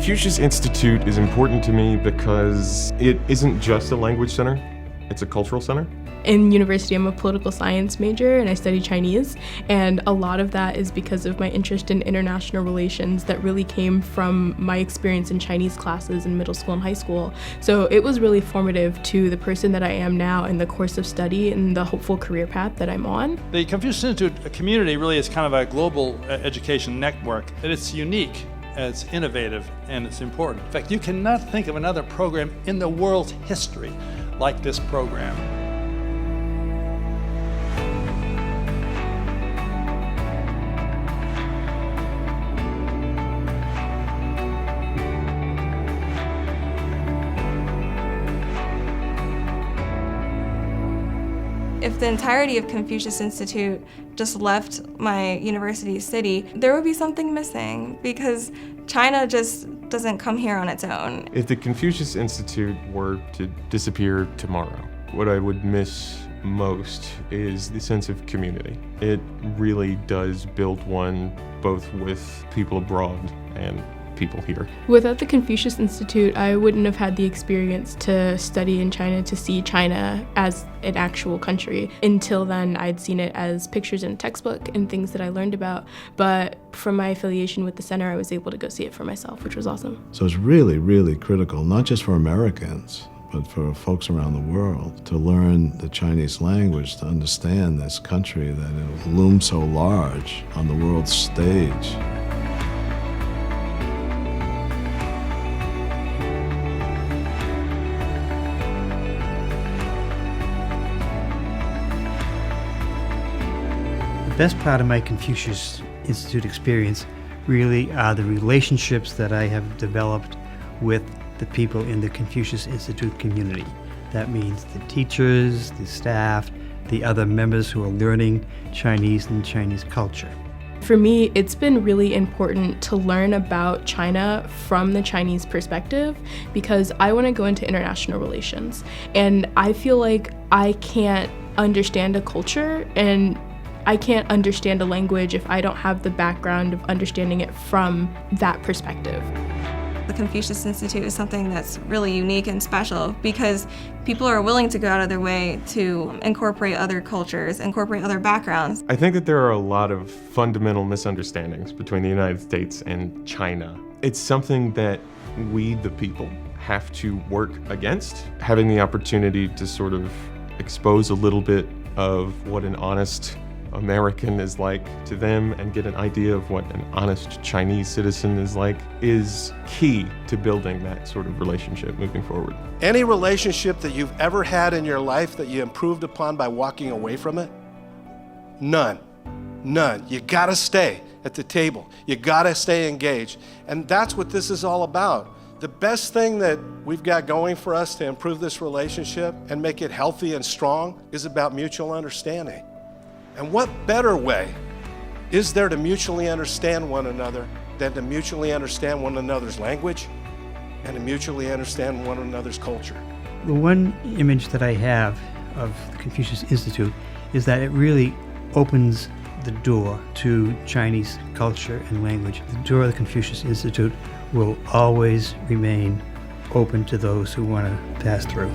Confucius Institute is important to me because it isn't just a language center, it's a cultural center. In university, I'm a political science major and I study Chinese, and a lot of that is because of my interest in international relations that really came from my experience in Chinese classes in middle school and high school. So it was really formative to the person that I am now in the course of study and the hopeful career path that I'm on. The Confucius Institute community really is kind of a global education network, and it's unique, it's innovative, and it's important. In fact, you cannot think of another program in the world's history like this program. If the entirety of Confucius Institute just left my university city, there would be something missing because China just doesn't come here on its own. If the Confucius Institute were to disappear tomorrow, what I would miss most is the sense of community. It really does build one both with people abroad and people here. Without the Confucius Institute, I wouldn't have had the experience to study in China, to see China as an actual country. Until then, I'd seen it as pictures in a textbook and things that I learned about, but from my affiliation with the center, I was able to go see it for myself, which was awesome. So it's really, really critical, not just for Americans, but for folks around the world, to learn the Chinese language, to understand this country that looms so large on the world stage. The best part of my Confucius Institute experience really are the relationships that I have developed with the people in the Confucius Institute community. That means the teachers, the staff, the other members who are learning Chinese and Chinese culture. For me, it's been really important to learn about China from the Chinese perspective because I want to go into international relations. And I feel like I can't understand a culture and I can't understand a language if I don't have the background of understanding it from that perspective. The Confucius Institute is something that's really unique and special because people are willing to go out of their way to incorporate other cultures, incorporate other backgrounds. I think that there are a lot of fundamental misunderstandings between the United States and China. It's something that we, the people, have to work against. Having the opportunity to sort of expose a little bit of what an honest American is like to them and get an idea of what an honest Chinese citizen is like is key to building that sort of relationship moving forward. Any relationship that you've ever had in your life that you improved upon by walking away from it? None. None. You gotta stay at the table. You gotta stay engaged. And that's what this is all about. The best thing that we've got going for us to improve this relationship and make it healthy and strong is about mutual understanding. And what better way is there to mutually understand one another than to mutually understand one another's language and to mutually understand one another's culture? The one image that I have of the Confucius Institute is that it really opens the door to Chinese culture and language. The door of the Confucius Institute will always remain open to those who want to pass through.